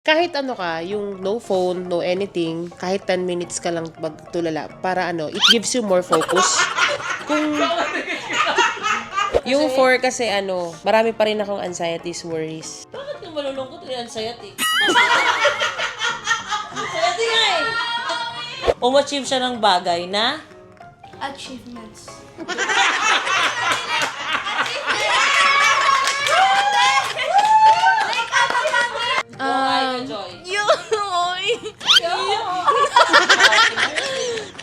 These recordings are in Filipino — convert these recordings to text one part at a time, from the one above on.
kahit ano ka, yung no phone, no anything, kahit 10 minutes ka lang magtulala para it gives you more focus. Kung yung 4 kasi marami pa rin akong anxieties, worries. Bakit yung malulungkot yung anxiety? Anxiety nga eh! Umachieve siya ng bagay na Achievements. Joy. Yoy!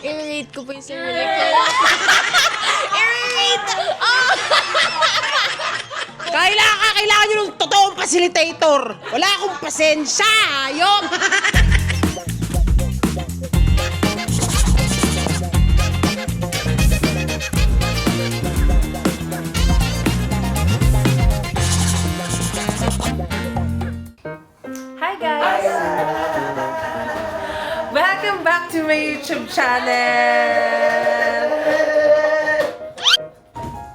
I-rate ko po yung sarili ko. I-rate! Kailangan nyo ng totoong facilitator. Wala akong pasensya. Ayok! Hi guys! Welcome back to my YouTube channel!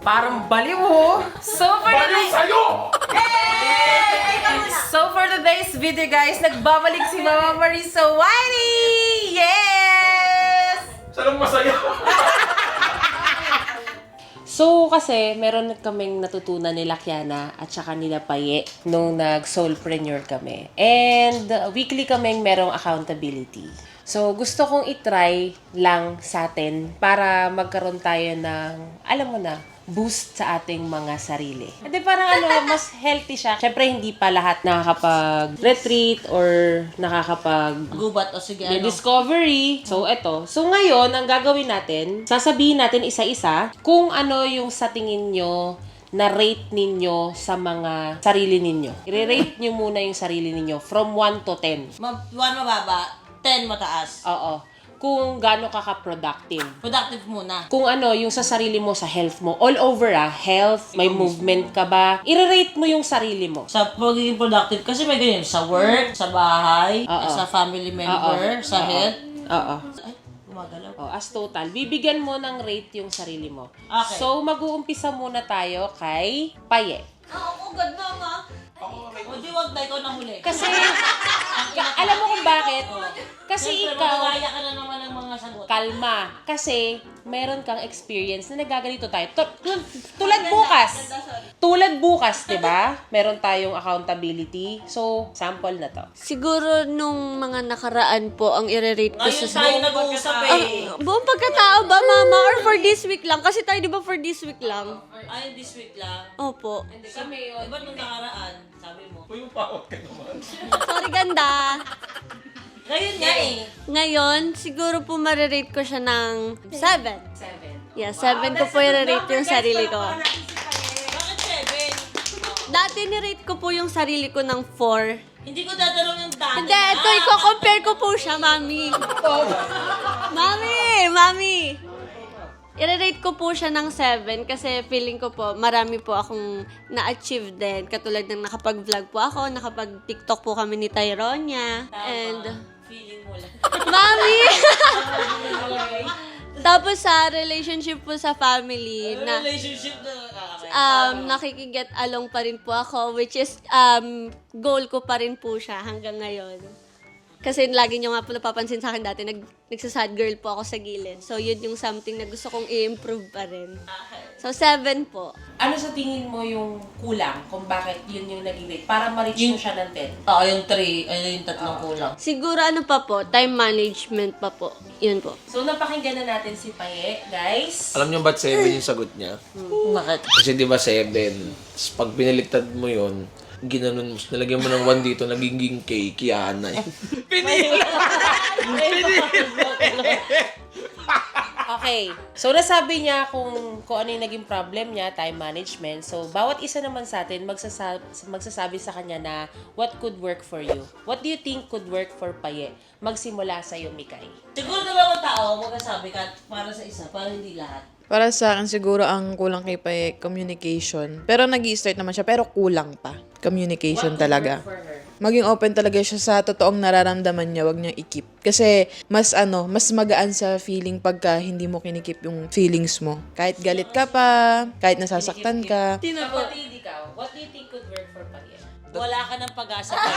Parang baliw oh! So for today's video guys, nagbabalik si Mama Marisa Wiley! Yes! Saan masaya? So, kasi meron kaming natutunan nila Kiana at saka nila Paye nung nag-soulpreneur kami. And weekly kaming merong accountability. So, gusto kong itry lang sa atin para magkaroon tayo ng, alam mo na, boost sa ating mga sarili. Hindi parang mas healthy siya. Siyempre, hindi pa lahat nakakapag-retreat or Gubat o sige discovery. So, eto. So, ngayon, ang gagawin natin, sasabihin natin isa-isa kung ano yung sa tingin nyo na rate ninyo sa mga sarili ninyo. I-rate nyo muna yung sarili ninyo from 1 to 10. 1 mababa, 10 mataas. Oo. Kung gaano ka ka-productive. Productive muna. Kung yung sa sarili mo, sa health mo. All over health, may movement ka ba? I-rate mo yung sarili mo. Sa pagiging productive, kasi may ganyan, sa work, sa bahay, sa family member, sa health. Oo. Ay, gumagalaw. As total, bibigyan mo ng rate yung sarili mo. Okay. So, mag-uumpisa muna tayo kay Paye. Oo, ganda nga. O di wag na, ikaw na huli. Kasi, alam mo kung bakit? Kasi Siyempre, ikaw, magagaya ka na naman ng mga sagot. kalma. Kasi, meron kang experience na nagaganito tayo. Tulad bukas. Tulad bukas, di ba? Meron tayong accountability. So, sample na to. Siguro nung mga nakaraan po, ang i-rate ko Ngayon sa... tayo nag-uusap eh. Buong pagkatao ba, Mama? Or for this week lang? Kasi tayo, di ba, for this week lang? Ay, this week lang. Opo. Kami yun. Iba nung nakaraan, sabi mo. Uy, yung pawat ka naman. Sorry, ganda. Ngayon nga eh. Ngayon, siguro po marirate ko siya ng 7. 7. Yeah, 7 ko po i-rate yung sarili ko. Bakit 7? Dati ni-rate ko po yung sarili ko ng 4. Hindi ko dadanong yung dati. Hindi, ito, i-compare ko po siya, Mami. Mami! I-rate ko po siya ng 7 kasi feeling ko po, marami po akong na-achieve din. Katulad ng nakapag-vlog po ako, nakapag-TikTok po kami ni Tyronia. And, Feeling mo lang. Mami! Tapos sa relationship po sa family, na Relationship na. nakikiget along pa rin po ako, which is goal ko pa rin po siya hanggang ngayon. Kasi lagi nyo nga po napapansin sa akin dati, nagsasad girl po ako sa gilid. So, yun yung something na gusto kong i-improve pa rin. So, 7 po. Ano sa tingin mo yung kulang kung bakit yun yung naging rate? Para ma-reach mo siya ng 10. Oo, yung 3. Ay, yung tatlong kulang. Siguro ano pa po, time management pa po. Yun po. So, napakinggan na natin si Paye, guys. Alam niyo ba't 7 yung sagot niya? Bakit? Kasi di ba 7? Tapos pag pinaliktad mo yun, ginanon mo, nalagyan mo ng 1 dito, naging K, Kiana eh. Okay. So, nasabi niya kung ano yung naging problem niya, time management. So, bawat isa naman sa atin magsasabi sa kanya na what could work for you. What do you think could work for Paye? Magsimula sa iyo, Mikay. Siguro dalawang tao, magkasabi ka para sa isa, para hindi lahat. Para sa akin, siguro ang kulang kay Paye, communication. Pero nag-i-start naman siya, pero kulang pa. Communication talaga. For her. Maging open talaga siya sa totoong nararamdaman niya, wag niyang ikip. Kasi mas magaan sa feeling pagka hindi mo kinikip yung feelings mo. Kahit galit ka pa, kahit nasasaktan ka. Kapatid, ikaw, what do you think could work for Paye? Wala ka ng pag-asa pa.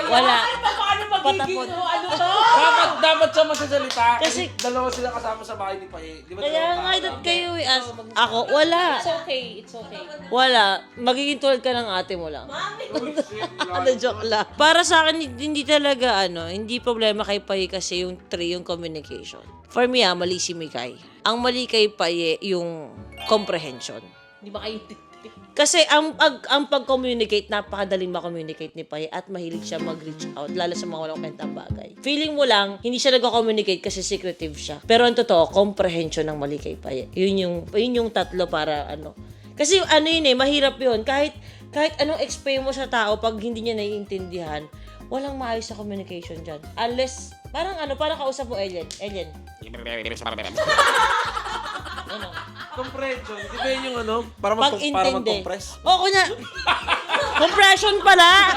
Wala. Paano magiging ano to? Dapat siya masasalita. Kasi- Kasi dalawa sila kasama sa bahay ni Paye. Di ba Kaya dalawa nga, tao edad lang? kayo eh. Ako, wala. It's okay, it's okay. Wala. Magiging tulad ka ng ate mo lang. Ano, joke lang. Para sa akin, hindi talaga, hindi problema kay Paye kasi yung yung communication. For me, mali si Mikay. Ang mali kay Paye, yung comprehension. Hindi ba kayo intindi? Kasi ang pag-communicate, napakadaling ma-communicate ni Paye at mahilig siya mag-reach out, lalo sa mga walang kwentang bagay. Feeling mo lang, hindi siya nag-communicate kasi secretive siya. Pero ang totoo, comprehension ng mali kay Paye. Yun yung tatlo para Kasi mahirap yun. Kahit anong explain mo sa tao, pag hindi niya naiintindihan, walang maayos sa communication dyan. Unless, parang kausap mo, Alien. Comprehension. Di ba yun yung para Pag-intindi. mag-compress? Oo, compression pala.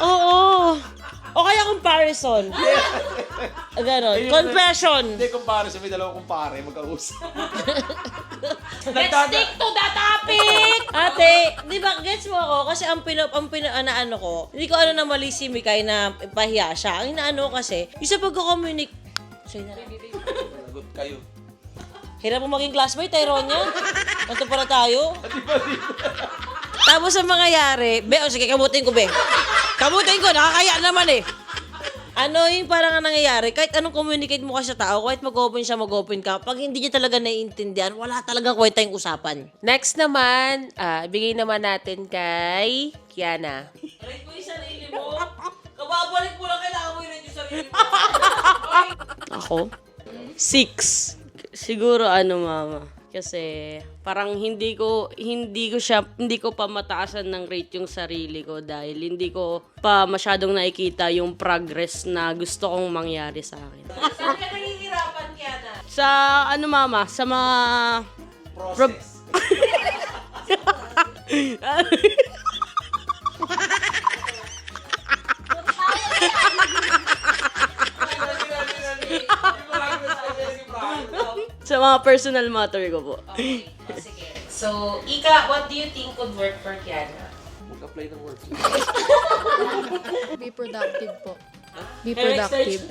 Oo. O kaya comparison. Ganon. Confession. Hindi, comparison. May dalawang kumpare. Magkausap. Let's stick to the topic! Ate, di ba, gets mo ako? Kasi ang ko, hindi ko na mali si Mikay na pahiya siya. Ang inaano kasi, yung sa pagko-communicate, Lagot kayo. hirap mo maging classmate, Tyrone yan. Ito para tayo. Tapos ang mangyayari, sige, kamutin ko, Kamutin ko, nakakaya naman eh. Yung parang nangyayari, kahit anong communicate mo kasi sa tao, kahit mag-open siya, mag-open ka, pag hindi niya talaga naiintindihan, wala talagang kwenta yung usapan. Next naman, ibigay naman natin kay Kiana. Rate mo yung sarili mo. Kababalik mo lang, kailangan mo i-rate yung sarili mo. Ako? 6. Siguro mama. Kasi parang hindi ko pa mataasan ng rate yung sarili ko dahil hindi ko pa masyadong nakikita yung progress na gusto kong mangyari sa akin. Saan ka nahihirapan, Kiana? Sa mama, sa mga Process. sa mga personal matter ko po. Okay, sige. So, Ika, what do you think could work for Kiana? Mag-apply ng work. Be productive po. Be productive.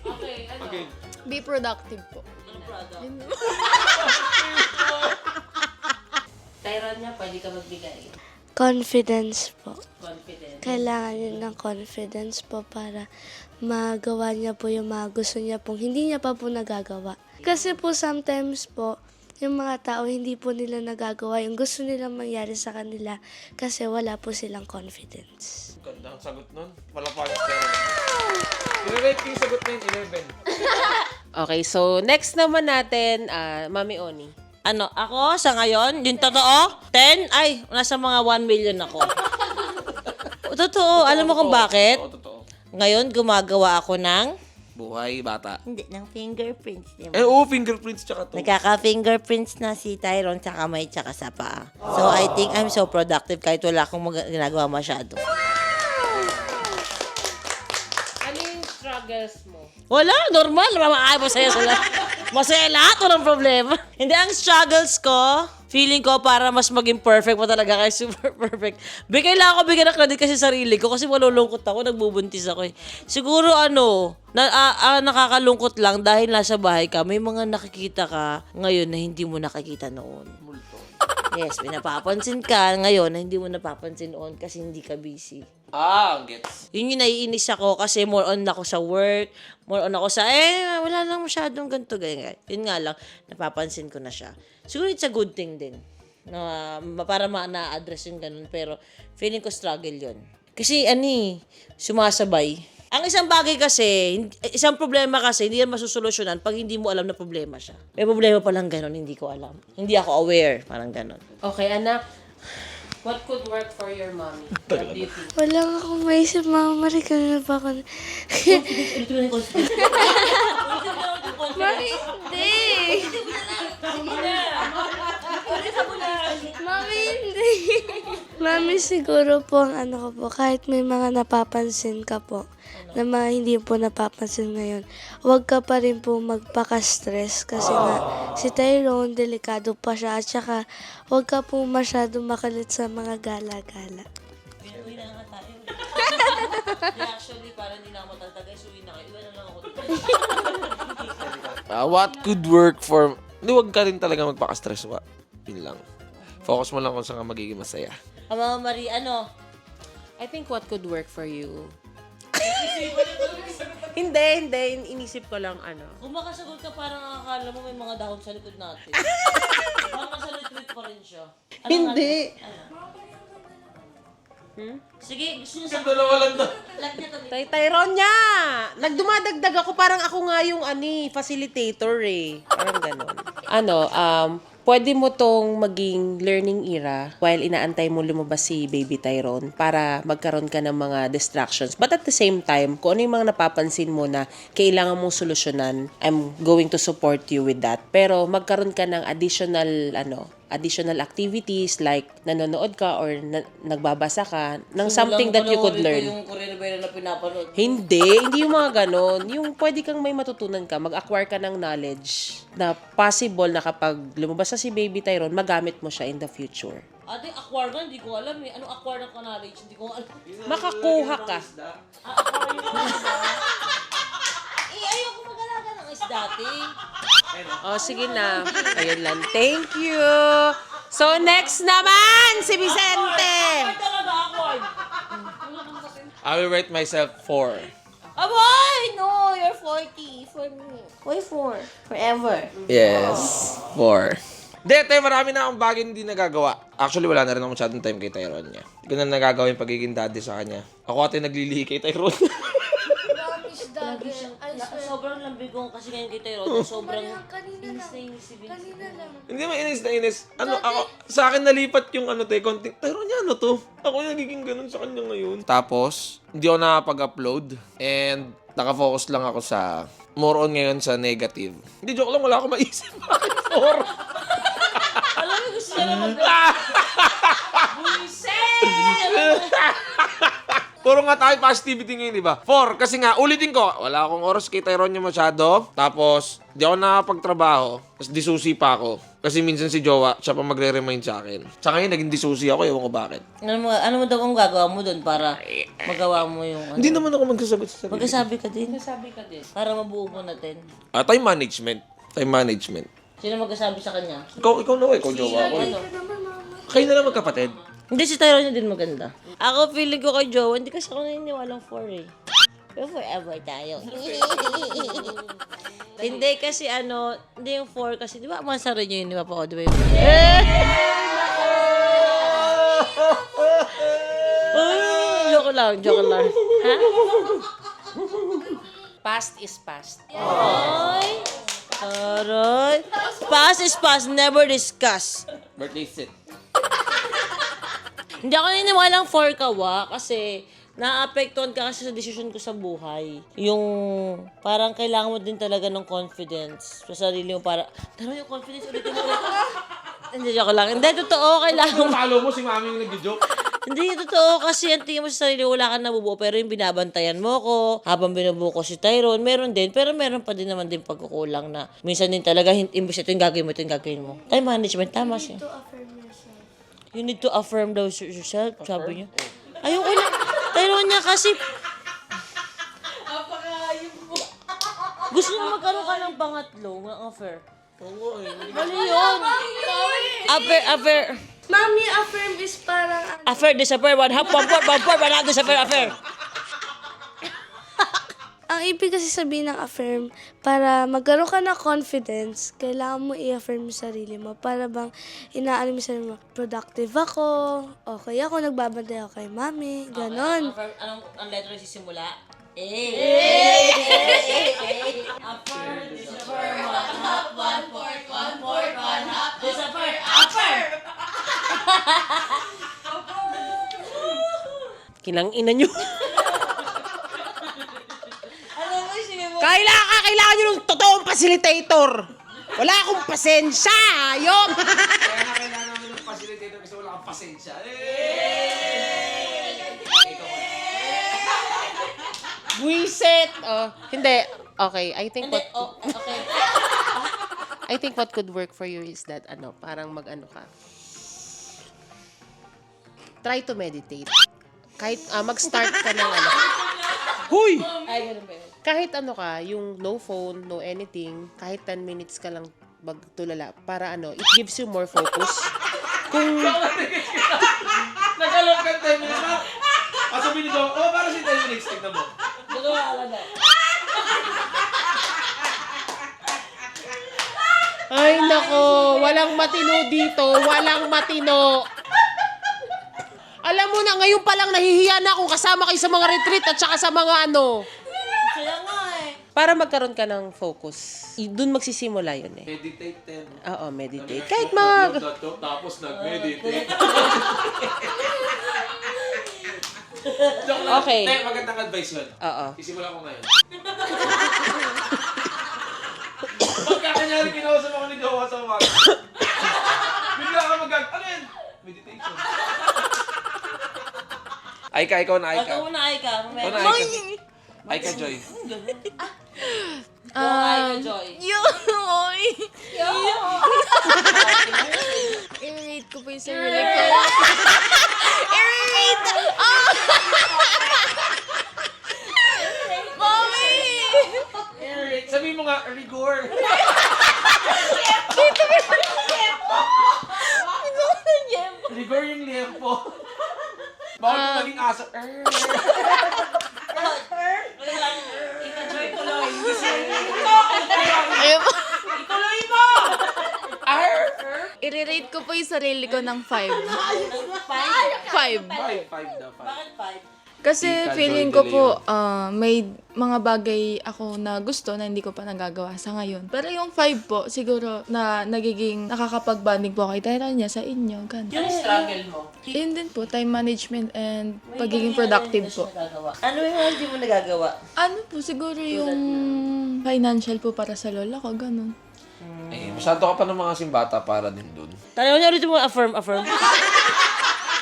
Okay, ano? Be productive po. Tyron niya, pwede ka magbigay. Confidence po. Confident. Kailangan niya ng confidence po para magawa niya po yung mga gusto niya pong hindi niya pa po nagagawa. Kasi po sometimes po, yung mga tao hindi po nila nagagawa yung gusto nilang mangyari sa kanila kasi wala po silang confidence. Ganda ang sagot nun. Walang parang I-rate yung sagot na yun, 11. Okay, so next naman natin, Mami Oni. Ako sa ngayon, yung totoo, 10, nasa mga 1 million ako. Totoo, alam mo kung bakit? Totoo. Ngayon, gumagawa ako ng, Buhay, bata. hindi, ng fingerprints. Fingerprints tsaka to. Nagkaka-fingerprints na si Tyrone sa kamay tsaka sa paa. So, I think I'm so productive kahit wala akong ginagawa masyado. Ano yung struggles mo? Wala, normal. Masaya sila. Masaya lahat, walang problema. Hindi, ang struggles ko, feeling ko para mas maging perfect mo talaga kay super perfect. Kailangan ko bigyan ng credit kasi sarili ko kasi malulungkot ako, nagbubuntis ako eh. Siguro nakakalungkot lang dahil nasa bahay ka, may mga nakikita ka ngayon na hindi mo nakikita noon. Yes, may napapansin ka ngayon na hindi mo napapansin noon kasi hindi ka busy. Gets. Yun yung naiinis ako kasi more on ako sa work, more on ako sa, wala lang masyadong ganito, ganyan. Yun nga lang, napapansin ko na siya. Siguro it's a good thing din. Para na-address yung ganun, pero feeling ko struggle yun. Kasi, sumasabay. Ang isang bagay kasi, isang problema kasi, hindi yan masusolusyonan pag hindi mo alam na problema siya. May problema palang ganun, hindi ko alam. Hindi ako aware, parang ganun. Okay, anak. What could work for your mommy? What do you think? Wala nga akong maisip, Mama Marie, kanina pa ako. Mami, hindi. Mami, hindi. Mami, siguro po ang ano ko po, kahit may mga napapansin ka po, na mga hindi po napapansin ngayon, huwag ka pa rin po magpaka-stress kasi nga si Tyrone, delikado pa siya at saka huwag ka po masyado makalit sa mga gala-gala. Uwi na nga tayo. Actually, parang hindi na ako matatagay, so uwi na kayo. Iwan na lang ako dito. What could work for... Hindi, huwag ka rin talaga magpaka-stress. Yun lang. Focus mo lang kung saan ka magiging masaya. Mama Marie, ano? I think what could work for you? Hindi. Inisip ko lang ano. Kung makasagot ka, parang akala mo may mga dahon sa likod natin. Parang nasa retreat pa rin siya. Ano Hindi. Sige, gusto niyo sa... Dalawa lang na. Lahat niya to. Tyrone niya! Nagdumadagdag ako, parang ako nga yung facilitator eh. Parang ganon. Pwede mo tong maging learning era while inaantay mo lumabas si Baby Tyrone para magkaroon ka ng mga distractions. But at the same time, kung ano yung mga napapansin mo na kailangan mong solusyonan, I'm going to support you with that. Pero magkaroon ka ng additional activities like nanonood ka or nagbabasa ka ng something that you could learn. Yung Korean na pinapanood. Hindi yung mga ganon. Yung pwede kang may matutunan ka, mag-acquire ka ng knowledge na possible na kapag lumabas na si Baby Tyrone, magamit mo siya in the future. Ate, acquire na, hindi ko alam eh. Anong acquire ng knowledge? Hindi ko alam. Makakuha ka. Ayoko mag-alaga ng isda, ate. Sige na. Ayun lang. Thank you. So, next naman, si Vicente. Talaga, acquired. I will rate myself 4. Aboy! No, you're 40 for me. Why 4? Forever. Yes, 4. Hindi, marami na akong bagay hindi nagagawa. Actually, wala na rin ako masyadong time kay Tyrone niya. Hindi ko na nagagawa yung pagiging daddy sa kanya. Ako ate naglilihi kay Tyrone. Sobrang lambigong kasi ngayon kay Tyrone. Sobrang inis na inis si Vincent. Hindi man inis na inis. Ako, sa akin nalipat yung konting, Tyrone niya to? Ako yung nagiging ganun sa kanya ngayon. Tapos, hindi ako nakapag-upload. And, nakafocus lang ako sa, more on ngayon sa negative. Hindi, joke lang, wala akong maisip. Bakit 4? Alam mo, gusto niya naman Puro nga tayo positivity ngayon, di ba? 4, kasi nga, ulitin ko, wala akong oras kay Tyrone niya masyado. Tapos, di ako nakapagtrabaho. Tapos, disusi pa ako. Kasi minsan si Jowa, siya pa magre-remind sa akin. Sa ngayon, naging disusi ako, ewan ko bakit. Ano mo daw ang gagawa mo doon para magawa mo yung ano? Hindi naman ako magsasagot sa sarili. Magkasabi ka din. Para mabuo mo natin. Time management. Time management. Sino magkasabi sa kanya? Ikaw na, ikaw Jowa ako. Kayo na lang magkapatid. Hindi, si Tyrone niya din maganda. Ako, feeling ko kay Jowa, hindi kasi ako naniniwalang 4 eh. Pero forever tayo. Hindi kasi hindi yung 4 kasi, di ba, masara niyo yun, di ba po? Di ba yun? Joke lang. Ha? Past is past. Ay! Aray! Past is past, never discuss. Birthday sit. Hindi ako naniniwalang 4 ka, kasi naapektuhan ka kasi sa desisyon ko sa buhay. Yung parang kailangan mo din talaga ng confidence sa sarili mo para, taro yung confidence ulitin mo. Hindi, joke lang. Hindi, totoo, kailangan mo. Follow mo si mami yung nag-joke. Hindi, totoo kasi ang tingin mo sa sarili, wala kang nabubuo. Pero yung binabantayan mo ko, habang binubuo ko si Tyrone, meron din. Pero meron pa din naman din pagkukulang na minsan din talaga, imbis ito yung gagawin mo, ito yung gagawin mo. Time management, tama siya. You need to affirm yourself, sabi niya. Ayoko na. Tyrone niya kasi... Gusto niya magkaroon ka ng pangatlo, ng affair. Mali yun. Affair. Mami, affirm is parang Affair, disappear, one half, one half, disappear, affair. ang ibig kasi sabihin ng affirm, para magkaroon ka ng confidence, kailangan mo i-affirm yung sarili mo. Para bang inaano mo sa sarili mo, productive ako, okay ako, nagbabantay ako kay mami, ganon. Affirm, ang letter na sisimula? A. Affirm, disappear, one half, one half, disappear, affair. Kinang ina nyo. Kailangan nyo ng totoong facilitator. Wala akong pasensya. Ayop. Kaya kailangan namin ng facilitator kasi wala kang pasensya. Buisit! Oh, hindi. Okay, I think Hindi, what okay. I think what could work for you is that parang mag-ano ka. Try to meditate. Kahit mag-start ka ng Huy! Ay, ganun ba yun? kahit yung no phone, no anything, kahit 10 minutes ka lang magtulala para it gives you more focus. Kung Nag-alam ka 10 minutes na. Sabi ni Jowa, para si 10 minutes, tignan mo. Dalawa alaga. ay nako, walang matino dito, walang matino. Alam mo na, ngayon pa lang nahihiya na akong kasama kayo sa mga retreat at saka sa mga Kaya nga eh. Para magkaroon ka ng focus. Doon magsisimula yun eh. Meditate 10. Oo, meditate. Kahit mag... Tapos nag-meditate. Okay. Te, magandang advice yun. Oo. Isimula ko ngayon. Pagkakanyari kinausap ako ni Jowa sa umaga. Bigla ka ano yun? Meditation. Aika, ikaw na Aika. Ikaw muna, Aika. Ikaw na Aika. Aika, Joy. Aika, Joy. I-rate ko po yung sarili ko. I-rate! Mommy! Sabi mo nga, rigor. Rigor yung liempo. Bakit mo naging aso? Ika, Joy, tuloy. Ayun po. Ituloy mo! I-rate ko po yung sarili ko ng 5. 5. 5 daw, 5. Bakit 5? Kasi Ika, feeling Joy ko De po, may mga bagay ako na gusto na hindi ko pa nagagawa sa ngayon. Pero yung 5 po, siguro na nagiging nakakapag-bonding po kay Tyra niya sa inyo. Ganun. Yung struggle mo. Yun din po, time management and pagiging productive po. Ano yung hindi mo nagagawa? Ano po, siguro yung financial po para sa lola ko, ganun. Eh, masyado ka pa ng mga simbata para din dun. Tanong niya ulit mo, affirm.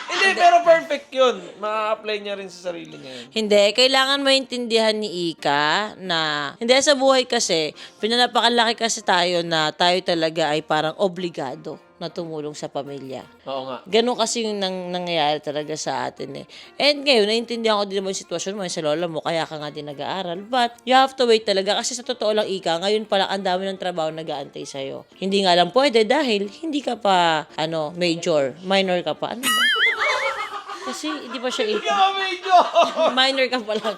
Hindi, pero perfect yun. Ma-apply niya rin sa sarili niya yun. Hindi, kailangan maintindihan ni Ika na hindi sa buhay kasi, pinanapakalaki kasi tayo na tayo talaga ay parang obligado na tumulong sa pamilya. Oo nga. Ganon kasi yung nangyayari talaga sa atin eh. And ngayon, naiintindihan ko din naman yung sitwasyon mo, yung sa lola mo, kaya ka nga din nag-aaral. But, you have to wait talaga kasi sa totoo lang, Ika, ngayon pala ang dami ng trabaho nag-aantay sa'yo. Hindi nga lang pwede dahil hindi ka pa, major. Minor ka pa. Ano ba? Kasi hindi pa siya minor ka pa lang.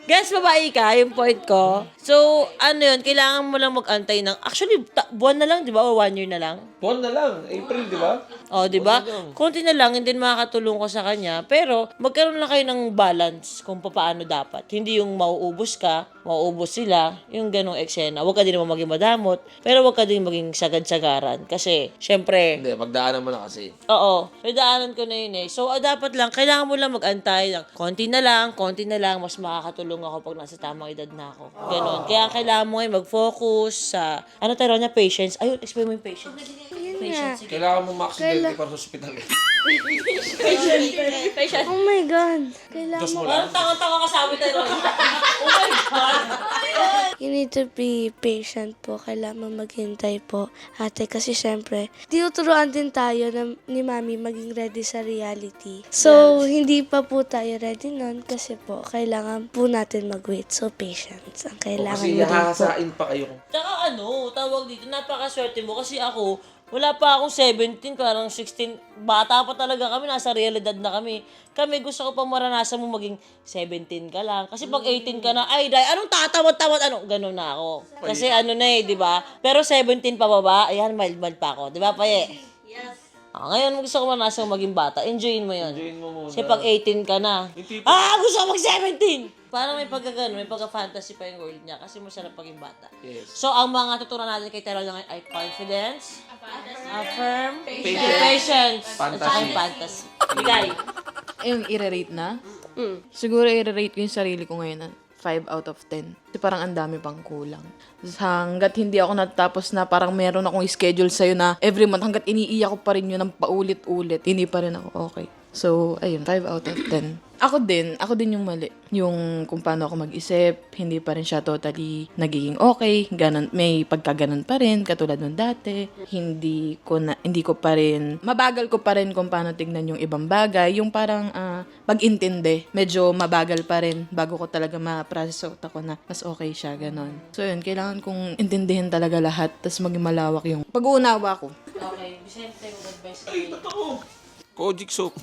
Guys, babae ka, yung point ko. So, kailangan mo lang mag-antay ng, actually, buwan na lang, di ba? O 1 year na lang. Buwan na lang. April, di ba? O, di ba? Konti na lang, hindi makakatulong ko sa kanya. Pero, magkaroon lang kayo ng balance kung paano dapat. Hindi yung mauubos ka, mauubos sila, yung ganong eksena. Huwag ka din naman maging madamot, pero huwag ka din maging sagad-sagaran. Kasi, syempre, Hindi, magdaanan mo na kasi. oo, may daanan ko na yun eh. So, dapat lang, kailangan mo lang mag-antay ng konti na lang, mas makakatulong ako pag nasa tamang edad na ako. Ganon. Kaya kailangan mo ngayon mag-focus sa, tayo niya, patience. Ayun, explain mo yung patience. Patience. Kailangan mo ma-accidente para sa hospital. Oh my God. Kailangan Diyos mo Parang lang. tanga-tanga ka sabi tayo. Oh my God! You need to be patient po. Kailangan maghintay po, ate. Kasi syempre, tinuturuan din tayo ni mami maging ready sa reality. So, hindi pa po tayo ready nun kasi po, kailangan po natin mag-wait. So, patience ang kailangan Kasi mo din po. hahasain pa kayo. Tsaka tawag dito, napakaswerte mo kasi ako, wala pa akong 17, parang 16, bata pa talaga kami, nasa realidad na kami. Kami, gusto ko pa maranasan mo maging 17 ka lang. Kasi pag 18 ka na, ay, anong tatawad-tawad, ganun na ako. Kasi di ba? Pero 17 pa baba, ayan, mild pa ako. Di ba, Paye? Yes. Ngayon, gusto ko maranasan mo maging bata. Enjoyin mo yun. Enjoyin mo muna. Kasi pag 18 ka na, gusto ko mag-17! Parang may may pagka-fantasy pa yung world niya kasi masarap paging bata. Yes. So, ang mga tutunan natin kay Tero lang ay confidence, affirm, Patience. patience, at saka yung fantasy. Bigay. Yung i-rate na? Siguro i-rate ko yung sarili ko ngayon na 5 out of 10. Kasi parang ang dami pang kulang. Hanggat hindi ako natatapos na parang meron akong schedule sa'yo na every month, hanggat iniiyak ko pa rin yun ng paulit-ulit, hindi pa rin ako okay. So, ayun, 5 out of 10. Ako din yung mali. Yung kung paano ako mag-isip, hindi pa rin siya totally nagiging okay. Ganun, may pagkaganon pa rin, katulad nung dati. Hindi ko pa rin, mabagal ko pa rin kung paano tignan yung ibang bagay. Yung parang pag-intindi, medyo mabagal pa rin bago ko talaga ma-process out ako na mas okay siya, ganon. So yun, kailangan kong intindihin talaga lahat, tas maging malawak yung pag-uunawa ko. Okay, Vicente, mag-advise ka. Kojic soap.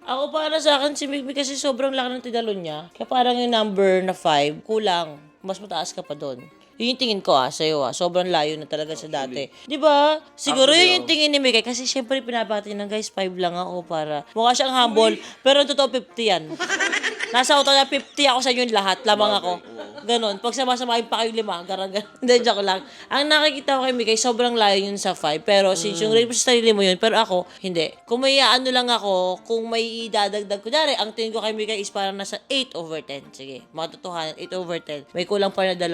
Ako para sa akin, si Mikmi kasi sobrang laki ng tinalo niya. Kaya parang yung number na 5, kulang. Mas mataas ka pa doon. Yun yung tingin ko sa'yo sobrang layo na talaga sa dati. Di ba? Siguro yun yung tingin ni Mikay. Kasi syempre pinabati ng guys, 5 lang ako para. Mukha siyang humble, pero totoo 50 yan. Nasa auto na 50 ako sa inyo lahat, lamang ako. Ganon. Pag sama-samahin pa kayo 5, garang-garang. Hindi, joke lang. Ang nakikita ko kay Mikay, sobrang layo yun sa 5. Pero since yung rate mo sa sarili mo yun, pero ako, hindi. Kung may ano lang ako, kung may idadagdag ko, dari, ang tingin ko kay Mikay is parang nasa 8 over 10. Sige, matotohanan, 8 over 10. May kulang pa na 2.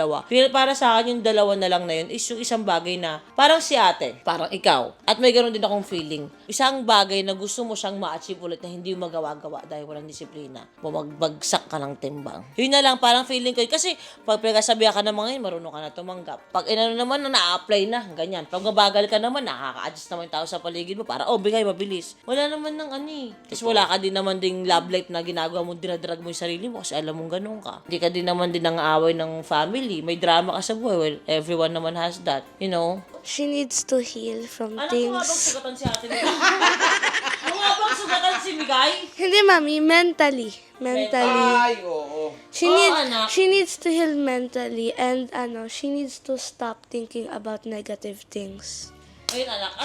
Para sa akin, yung 2 na lang na yun is yung isang bagay na parang si ate, parang ikaw. At may ganoon din akong feeling. Isang bagay na gusto mo siyang ma-achieve ulit na hindi mo magawa-gawa dahil walang disiplina. Bumagbagsak ka ng timbang. Yun na lang, parang feeling ko. Kasi pag pinagsasabihan ka ng mga yun, marunong ka na tumanggap. Pag inano naman na na-apply na, ganyan. Pag mabagal ka naman, nakaka-adjust naman yung tao sa paligid mo para, bigay, mabilis. Wala naman ng Tapos wala ka din naman ding love life na ginagawa mo, dinadrag mo yung sarili mo kasi alam mong ganun ka. Hindi ka din naman din ang aaway ng family. May drama ka sa buhay. Well, everyone naman has that. You know? She needs to heal from Ano things. nga bang sugatan si ate Migay? Ano nga bang sugatan si Migay? Hindi, mami. Mentally. Ay, oo. Anak. She needs to heal mentally and she needs to stop thinking about negative things. Ayun, anak.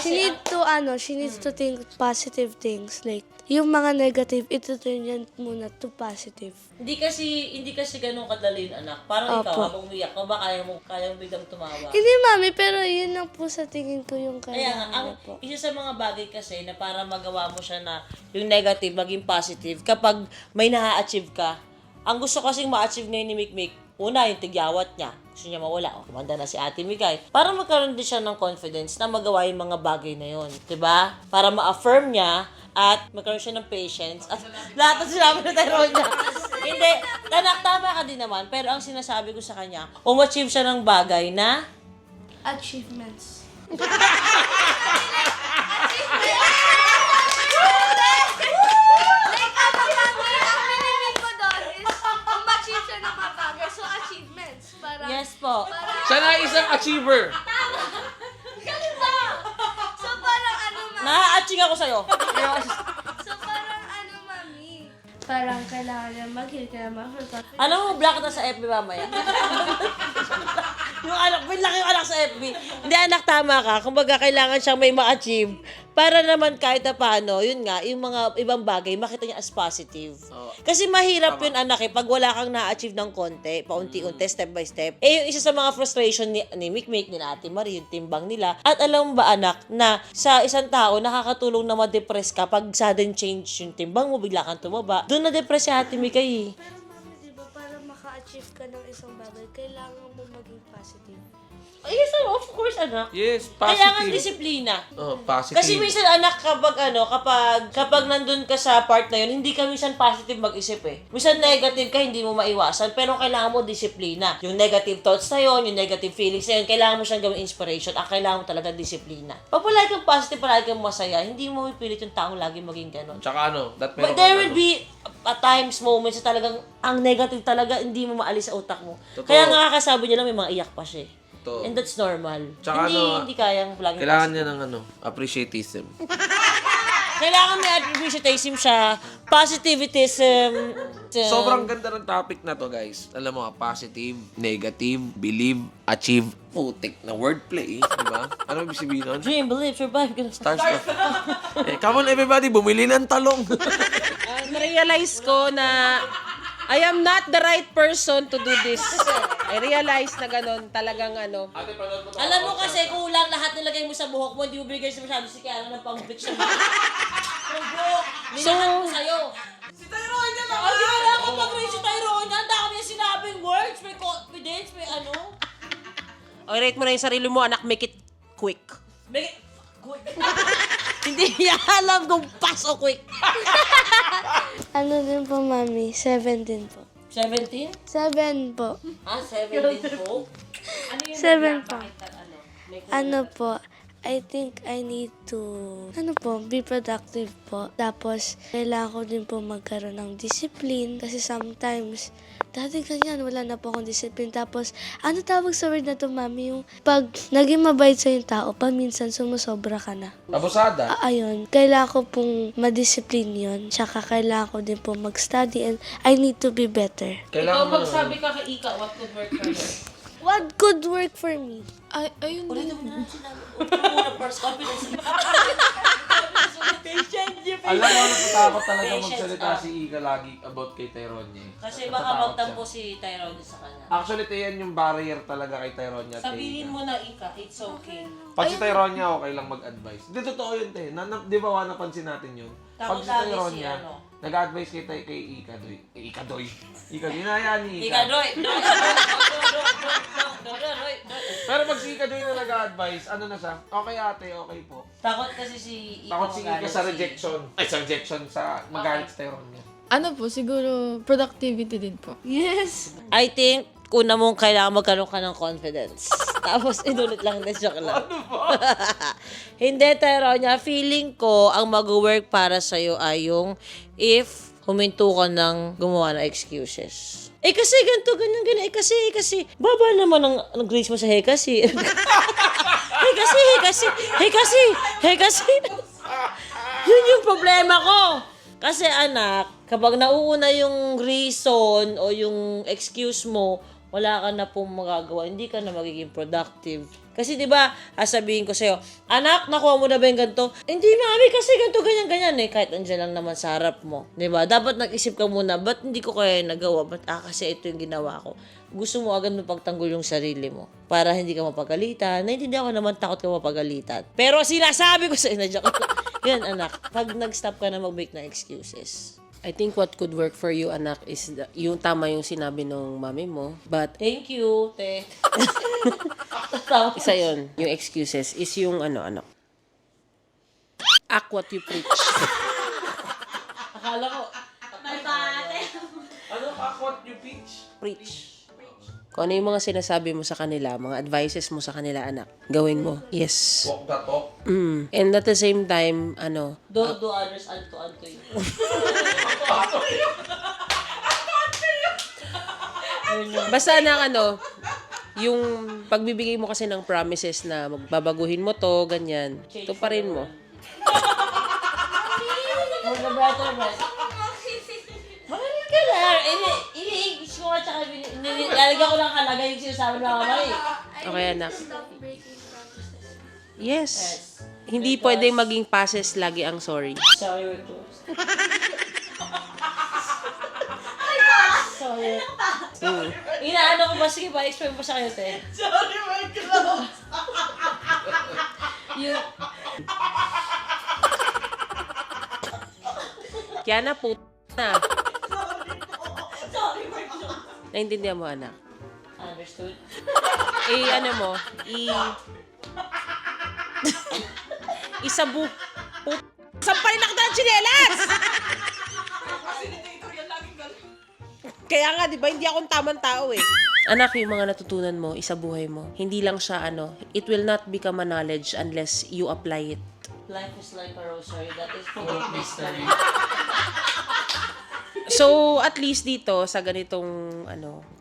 She needs to think positive things. Like, yung mga negative, ito-turn yan muna to positive. Hindi kasi ganun kadali yun, anak. Parang ikaw, Opo. habang umiyak ka ba, kaya mo biglang tumawa? Hindi, mami, pero yun lang po sa tingin ko yung Kaya nga, kailangan po. isa sa mga bagay kasi na para magawa mo siya na yung negative maging positive, kapag may na-achieve ka, ang gusto kasing ma-achieve ngayon ni Mikmik, una, yung tigyawat niya. Gusto niya mawala. Kumanda na si Ate Mikay. Para magkaroon din siya ng confidence na magawa yung mga bagay na yun. Diba? Para ma-affirm niya at magkaroon siya ng patience. At lahat ng sinabi na tayo niya. Hindi. Anak, tama ka din naman. Pero ang sinasabi ko sa kanya, umachieve siya ng bagay na Achievements. yes po. Siya na isang achiever. So, parang mami? Na-achieve ako sa'yo. So, parang mami? Parang kailangan niya mag-heal ka naman for confidence. Alam mo, black na sa FB mamaya. Yung anak, may laki yung anak sa FB. Hindi, anak, tama ka. Kumbaga, kailangan siyang may ma-achieve. Para naman kahit na paano, yun nga, yung mga ibang bagay, makita niya as positive. Kasi mahirap yun, anak, pag wala kang na-achieve ng konti, paunti-unti, step by step. Yung isa sa mga frustration ni Mikmik, ni Ate Marie, yung timbang nila. At alam mo ba, anak, na sa isang tao, nakakatulong na ma-depress ka pag sudden change yung timbang mo, bigla kang tumaba. Doon na-depress si Ate Mikay. Pero mami, di ba, para maka-achieve ka ng isang bagay, kailangan mo maging positive. Yes, of course, anak. Yes, Kailangan positive. disiplina. Positive. Kasi minsan anak kapag nandun ka sa part na yun, hindi ka minsan positive mag-isip Minsan negative ka, hindi mo maiwasan, pero kailangan mo disiplina. Yung negative thoughts na yun, yung negative feelings na yun, kailangan mo siyang gawing inspiration. Kailangan mo talaga disiplina. Pag palagi kang positive, palagi kang masaya, hindi mo pipilit yung taong lagi maging ganon. Tsaka But there will be at times, moments na talagang ang negative talaga, hindi mo maalis sa utak mo. Totoo. Kaya nga kakasabi niya lang, may mga iyak pa siya. Totoo. And that's normal. Tsaka hindi kayang laging kailangan niya ng appreciatism. Kailangan may appreciatism siya, positivitism. Sobrang ganda ng topic na to, guys. Alam mo, positive, negative, believe, achieve. Putik na wordplay, di ba? Ano ibig sabihin nun? Dream, believe, survive. Starstruck. Come on, everybody, bumili ng talong. Na-realize ko na I am not the right person to do this. I realize na ganun, talagang Alam mo kasi kulang lahat nilagay mo sa buhok mo, hindi mo bigay sa masyado si Kiara ng pang-bit sa buhok. Ang buhok, nilahat mo sa'yo. Si Tyrone yan ako! Hindi wala akong pag-rin si Tyrone. confidence, may ano. O, rate mo na yung sarili mo, anak, make it quick. Make it quick. Hindi niya alam kung pass o quick. Ano din po, mami? 7 din po. 17? 7 po. Ah, 17 po. 7 po. Ano po, I think I need to, be productive po. Tapos, kailangan ko din po magkaroon ng discipline. Kasi sometimes, dati ganyan, wala na po akong discipline. Tapos, ano tawag sa word na to, mami? Yung pag naging mabait sa yung tao, paminsan sumusobra ka na. Abusada. Ayun, kailangan ko pong madiscipline yun. Tsaka kailangan ko din po mag-study and I need to be better. Kailangan mo Magsabi ka kay Ika, what could work for you? What could work for me? Ayun din. First confidence. Alam mo, natatakot talaga magsalita si Ika lagi about kay Tyronia. Kasi baka magtampo si Tyrone sa kanya. Actually, yan yung barrier talaga kay Tyronia. Sabihin mo na, Ika, it's okay. Pag si Tyronia, okay lang mag-advise. Hindi, totoo yun, te. Di ba napansin natin yun? Pag si Tapos Tyronia, si ano? nag-advise kay Ika Doy. Ika Doy. Ika, ginaya ni Ika, Ika. Doy. Pero pag si Ika Doy na nag-advise, ano na siya? Okay ate, okay po. Takot kasi si Ika. Takot si Ika sa rejection. Ay, sa rejection, sa magalit sa Tyronia. Ano po, siguro productivity din po. Yes. I think, una mong kailangan magkaroon ka ng confidence. Tapos, inulit lang na joke lang. Ano ba? Hindi, Tyronia. Feeling ko, ang mag-work para sa'yo ay yung if huminto ka ng gumawa ng excuses. Kasi ganito, ganyan. Kasi. Baba naman ang grace mo sa kasi. Kasi. Yun yung problema ko. Kasi anak, kapag nauuna yung reason o yung excuse mo, wala ka na pong magagawa, hindi ka na magiging productive. Kasi 'di ba, sasabihin ko sa'yo, anak, nakuha mo na ba yung ganito? Hindi mami, kasi ganito, ganyan kahit andyan lang naman sa harap mo. 'Di ba? Dapat nag-isip ka muna, ba't hindi ko kaya nagawa? Ba't kasi ito yung ginawa ko? Gusto mo agad mapagtanggol yung sarili mo para hindi ka mapagalitan. Naintindihan ko naman, takot ka mapagalitan. Pero sinasabi ko sa'yo, nadya ko. Yan anak, pag nag-stop ka na mag-make ng excuses. I think what could work for you, anak, is yung tama yung sinabi ng mami mo. But, Thank you, te. isa yun, yung excuses, is yung act what you preach. Akala ko, Ano what you pitch? Preach. Kung ano yung mga sinasabi mo sa kanila, mga advices mo sa kanila, anak, gawin mo. Yes. Walk the talk. And at the same time, don't do others unto you. basta anak, yung pagbibigay mo kasi ng promises na magbabaguhin mo to, ganyan, tuparin mo. Mag-better. Magaling ka lang. Ini-English ko nga tsaka nilalagyan ko lang halaga yung sinasabi ng mga mali. Okay, anak. Yes. Hindi pwedeng maging passes lagi ang sorry. Sorry, we're closed. Sorry. Inaano ko ba? Sige ba, explain mo sa kayo, te. Sorry, we're closed. Kaya na po na. Naintindihan mo, anak? Understood? Isabu. Sampalin na kita ng tsinelas! Kaya nga, di ba, hindi akong tamang tao eh. Anak, yung mga natutunan mo, isabuhay mo. Hindi lang siya, it will not become a knowledge unless you apply it. Life is like a rosary that is full of mystery. So, at least dito, sa ganitong,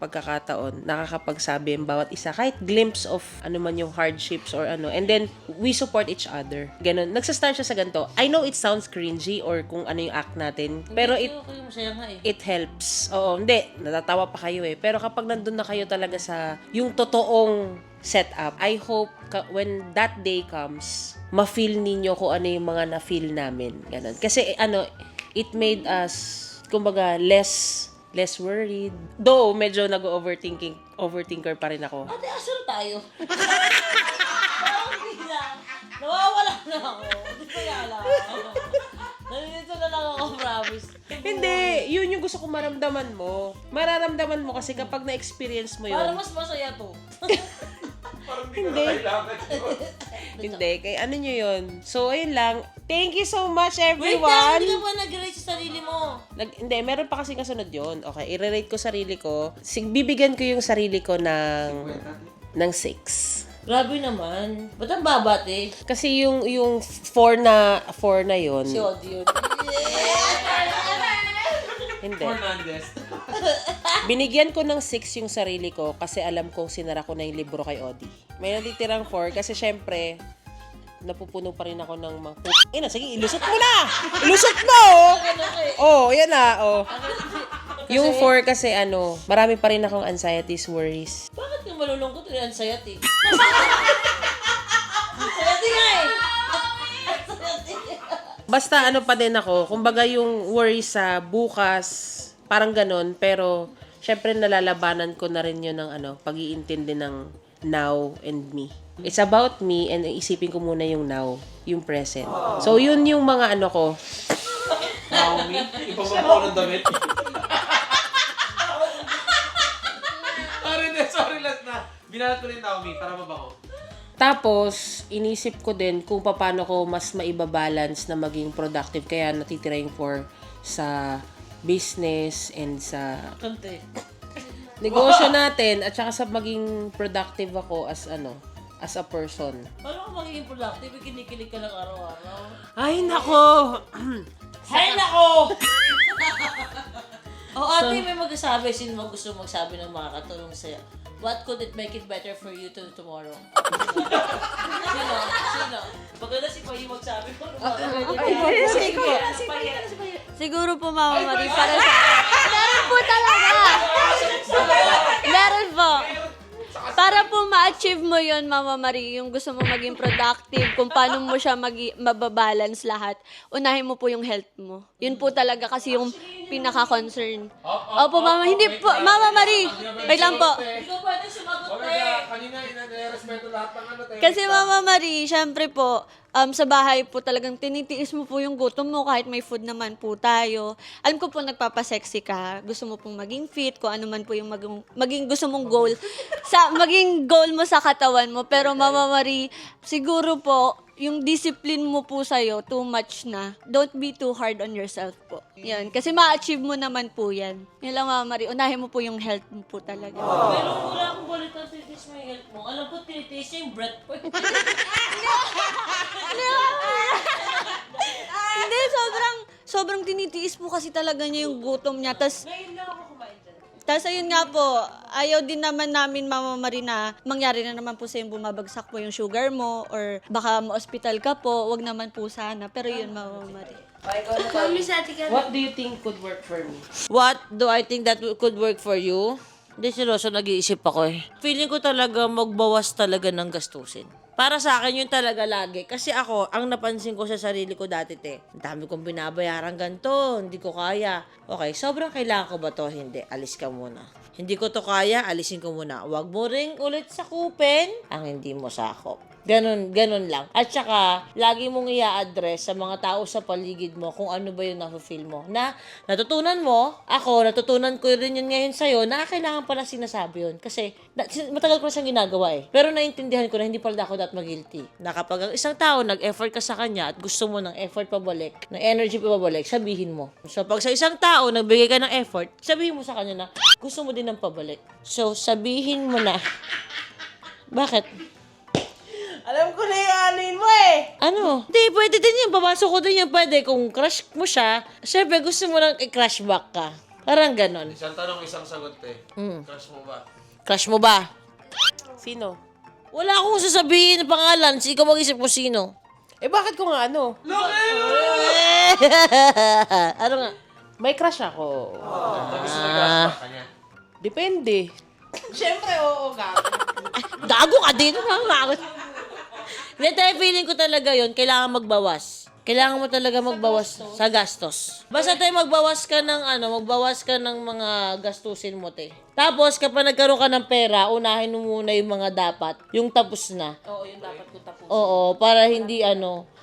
pagkakataon, nakakapagsabi ang bawat isa, kahit glimpse of, man yung hardships or and then, we support each other. Ganon. Nagsastart siya sa ganito. I know it sounds cringy or kung ano yung act natin, pero it helps. Oo, hindi. Natatawa pa kayo eh. Pero kapag nandun na kayo talaga sa, yung totoong setup, I hope, when that day comes, ma-feel ninyo kung ano yung mga na-feel namin. Ganon. Kasi, it made us, kumbaga, less worried. Though, medyo overthinker pa rin ako. Ate, asan tayo? Parang bigla. Nawawala na ako. Hindi ko alam. Nandito na lang ako, promise. Hindi, yun yung gusto kong maramdaman mo. Mararamdaman mo kasi kapag na-experience mo Para yun. mas masaya to. Hindi. Hindi, kay ano nyo yun. So, ayun lang. Thank you so much, Wait lang, everyone. hindi ka pa nag-rate sa sarili mo. Hindi, meron pa kasi kasunod yun. Okay, i-rate ko sarili ko. Bibigyan ko yung sarili ko ng 6. Grabe naman. Ba't ang babat eh? Kasi yung 4 na yun. Si Odi yun. Hindi. Hernandez. Binigyan ko ng 6 yung sarili ko kasi alam kong sinara ko na yung libro kay Odi. May natitirang 4 kasi syempre, napupuno pa rin ako ng mga sige, ilusot mo na! Ilusot mo! Oh, yan na, oh. Yung 4 kasi marami pa rin akong anxieties, worries. Bakit yung malulungkot yung anxiety? Anxiety nga eh! Basta pa din ako, kumbaga yung worries sa bukas, parang ganun, pero syempre nalalabanan ko na rin yun ng pag-iintindi ng now and me. It's about me and isipin ko muna yung now, yung present. So yun yung mga ko. Naomi, ipapampo ng damit. Sorry, last na. Binalat ko rin Naomi para mabango. Tapos, inisip ko din kung paano ko mas maibabalance na maging productive. Kaya natitira yung 4 sa business and sa Kante. negosyo natin at saka sa maging productive ako as a person. Paano ka magiging productive? Kinikilig ka lang araw-araw. Ay, nako! Hay nako! Ate, may magsasabi. Sino mo gusto magsabi ng makakatulong sa'yo? What could it make it better for you tomorrow? Sino? Maganda si Payi magsabi ko. Siguro po, Mama Marie, para sa... Meron po talaga! Meron po. Para po ma-achieve mo yon, Mama Marie, yung gusto mo maging productive, kung paano mo siya mababalance lahat, unahin mo po yung health mo. Yun po talaga kasi yung pinaka-concern. Opo, Mama. Hindi po, Mama Marie. Wait lang po. Ikaw pwede sumagot Kanina, ina-respeto lahat ng tayo. Kasi Mama Marie, syempre po, sa bahay po talagang tinitiis mo po yung gutom mo kahit may food naman po tayo. Alam ko po nagpapasexy ka, gusto mo pong maging fit, kung ano man po yung maging gusto mong goal, maging goal mo sa katawan mo. Pero Mama Marie, siguro po, yung discipline mo po sa'yo, too much na. Don't be too hard on yourself po. Yan. Kasi ma-achieve mo naman po yan. Yan lang, Mama Marie. Unahin mo po yung health mo po talaga. Pero wala akong balik na tinitis mo yung health mo. Alam ko, tinitis niya yung breath ko. Hindi, sobrang tinitiis po kasi talaga niya yung gutom niya. Tas ayun nga po, ayaw din naman namin, Mama Marie, na mangyari na naman po sa yung bumabagsak po yung sugar mo or baka ma-hospital ka po. Wag naman po sana. Pero yun, Mama Marie. What do you think could work for me? What do I think that could work for you? Hindi, seryoso, nag-iisip ako eh. Feeling ko talaga magbawas talaga ng gastusin. Para sa akin yun talaga lagi. Kasi ako, ang napansin ko sa sarili ko dati, ang dami kong binabayaran ganito, hindi ko kaya. Okay, sobrang kailangan ko ba to? Hindi, alis ka muna. Hindi ko to kaya, alisin ko muna. Huwag mo ring ulit sakupin ang hindi mo sakop. Ganun lang. At saka, lagi mong i-address sa mga tao sa paligid mo kung ano ba yung na-feel mo. Na natutunan mo, natutunan ko rin yun ngayon sa'yo, na kailangan pala sinasabi yun. Kasi, matagal ko na siyang ginagawa eh. Pero naintindihan ko na hindi pala ako dapat mag-guilty. Na kapag ang isang tao nag-effort ka sa kanya at gusto mo ng effort pabalik, ng energy pabalik, sabihin mo. So, pag sa isang tao nagbigay ka ng effort, sabihin mo sa kanya na gusto mo din ng pabalik. So, sabihin mo na. Bakit? Alam ko na yung anuin mo eh. Ano? Hindi, pwede din yun. Papasok ko din yun. Pwede. Kung crush mo siya, syempre gusto mo lang i-crush back ka. Parang ganon. Isang tanong, isang sagot Crush mo ba? Crush mo ba? Sino? Wala akong sasabihin ng pangalan. Ikaw mag-isip mo sino. Eh bakit ko nga ano? Ano nga? May crush ako. Gusto mo i-crush back ka niya? Depende. Siyempre, oo, gago. Gago ka din. Hindi, tayo feeling ko talaga yun, kailangan magbawas. Kailangan mo talaga magbawas sa gastos. Basta tayo magbawas ka ng mga gastusin mo, te. Tapos, kapag nagkaroon ka ng pera, unahin mo muna yung mga dapat, yung tapos na. Oo, yung dapat ko tapos. Oo, para hindi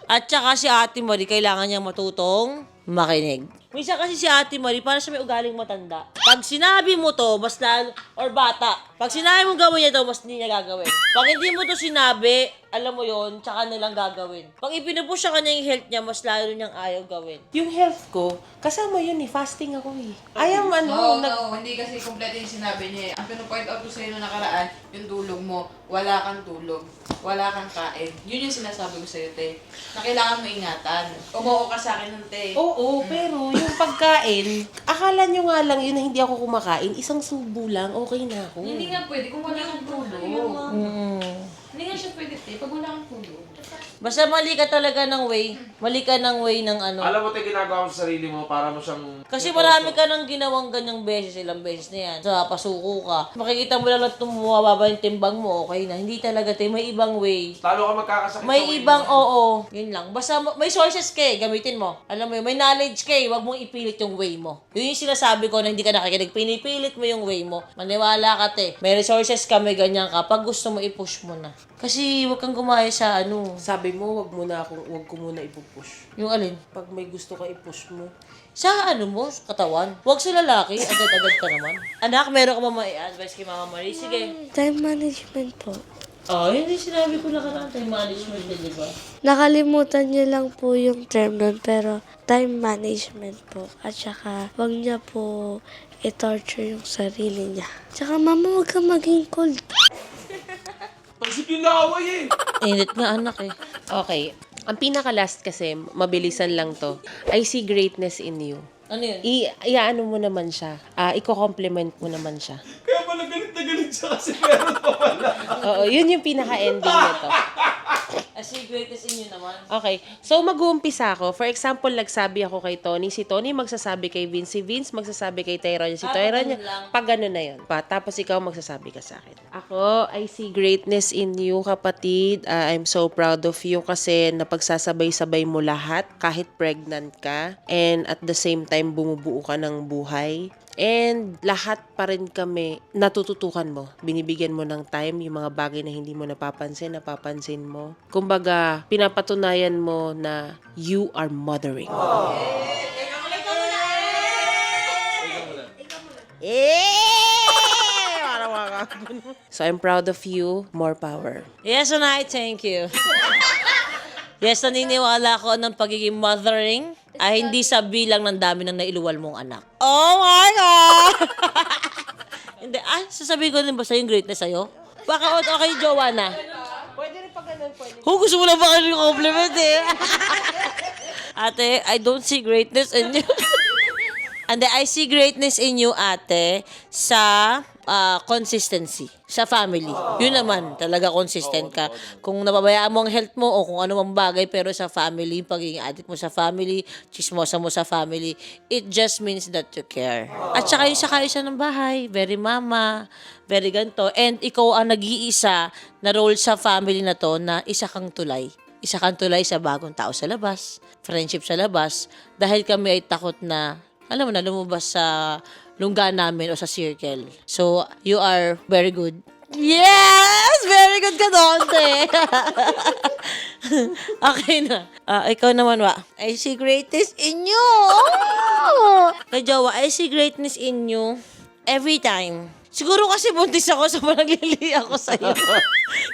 At saka si Ate Marie, kailangan niyang matutong makinig. Minsan kasi si Ate Marie, para siya may ugaling matanda. Pag sinabi mo to, mas lalo, or bata, pag sinabi mo gawin niya to, mas hindi niya gagawin. Pag hindi mo to sinabi, alam mo yon, tsaka nilang gagawin. Pag ipinupush sa kanya yung health niya, mas lalo niyang ayaw gawin. Yung health ko, kasama yun eh. Fasting ako eh. Hindi kasi kompleto yung sinabi niya eh. Ang pinu-point out ko sa'yo nung nakaraan, yung tulog mo, wala kang tulog, wala kang kain. Yun yung sinasabi ko sa'yo, te. Na kailangan mo ingatan. Umuo ka sa akin ng te. Oo, pero yung pagkain, akala nyo nga lang yun na hindi ako kumakain, isang subo lang, okay na ako. Hindi nga pwede kung wala kang tulog. Hindi nga siya pwede, te, pag wala kang tulog. Basta mali ka talaga ng way. Mali ka ng way ng ano. Alam mo, tayo ginagawa mo sa sarili mo para mo siyang... Kasi marami ka nang ginawang ganyang beses, ilang beses na yan. Sa pasuko ka. Makikita mo lang na bumababa yung timbang mo, okay na. Hindi talaga, te. May ibang way. Lalo ka magkakasakit May sa way ibang, mo. oo. Yun lang. Basta may sources ka gamitin mo. Alam mo yun, may knowledge ka Huwag mong ipilit yung way mo. Yun yung sinasabi ko na hindi ka nakikinig. Pinipilit mo yung way mo. Maniwala ka, te. May resources ka, may ganyan ka. Pag gusto mo, i-push mo na. Kasi huwag kang gumaya sa ano. Sabi mo, wag ko muna ipupush. Yung alin? Pag may gusto ka ipush mo. Sa ano mo, sa katawan. Huwag sa lalaki, agad-agad ka naman. Anak, meron ka ba mai-advise kay Mama Marie? Sige. Time management po. Oh, yun yung sinabi ko na karaan, time management din, di ba? Nakalimutan niyo lang po yung term nun, pero time management po. At saka, wag niya po i-torture yung sarili niya. Tsaka, mama, wag ka maging cold. Pagsip yung laway eh. Init nga anak eh. Okay. Ang pinaka-last kasi, mabilisan lang to. I see greatness in you. Ano yun? Iaano mo naman siya. Iko-compliment mo naman siya. Kaya pala galit na galit siya kasi meron pa pala. Oo, yun yung pinaka-ending nito. I see greatness in you naman. Okay. So, mag-uumpisa ako. For example, nagsabi ako kay Tony. Si Tony magsasabi kay Vince. Si Vince magsasabi kay Tyron. Si Tyron, ganun lang. pag gano'n na yun. Tapos ikaw magsasabi ka sa akin. Ako, I see greatness in you, kapatid. I'm so proud of you kasi napagsasabay-sabay mo lahat kahit pregnant ka. And at the same time, bumubuo ka ng buhay. And lahat pa rin kami natututukan mo. Binibigyan mo ng time yung mga bagay na hindi mo napapansin mo. Kumbaga, pinapatunayan mo na you are mothering. So I'm proud of you. More power. Yes, Unay, thank you. Yes, naniniwala ako ng pagiging mothering ay hindi sa bilang ng dami ng nailuwal mong anak. Oh my God! Hindi, sasabihin ko din ba sa'yo yung greatness sa'yo? Baka okay, Joanna. Pwede rin pag ganun, pwede. Gusto mo lang ba kayo compliment eh? Ate, I don't see greatness in you. And I see greatness in you, ate, sa consistency. Sa family. Yun naman, talaga consistent ka. Kung nababayaan mo ang health mo o kung ano mang bagay, pero sa family, pagiging addict mo sa family, chismosa mo sa family, it just means that you care. At saka yung sa kaisa ng bahay, very mama, very ganito. And ikaw ang nag-iisa na role sa family na to na isa kang tulay. Isa kang tulay sa bagong tao sa labas, friendship sa labas, dahil kami ay takot na, alam mo na, lumabas sa lungga namin o sa circle. So, you are very good. Yes! Very good ka doon, te. Okay na. Ikaw naman, wa. I see greatness in you. Kay Jowa, I see greatness in you every time. Siguro kasi buntis ako sa naglili ako sa'yo.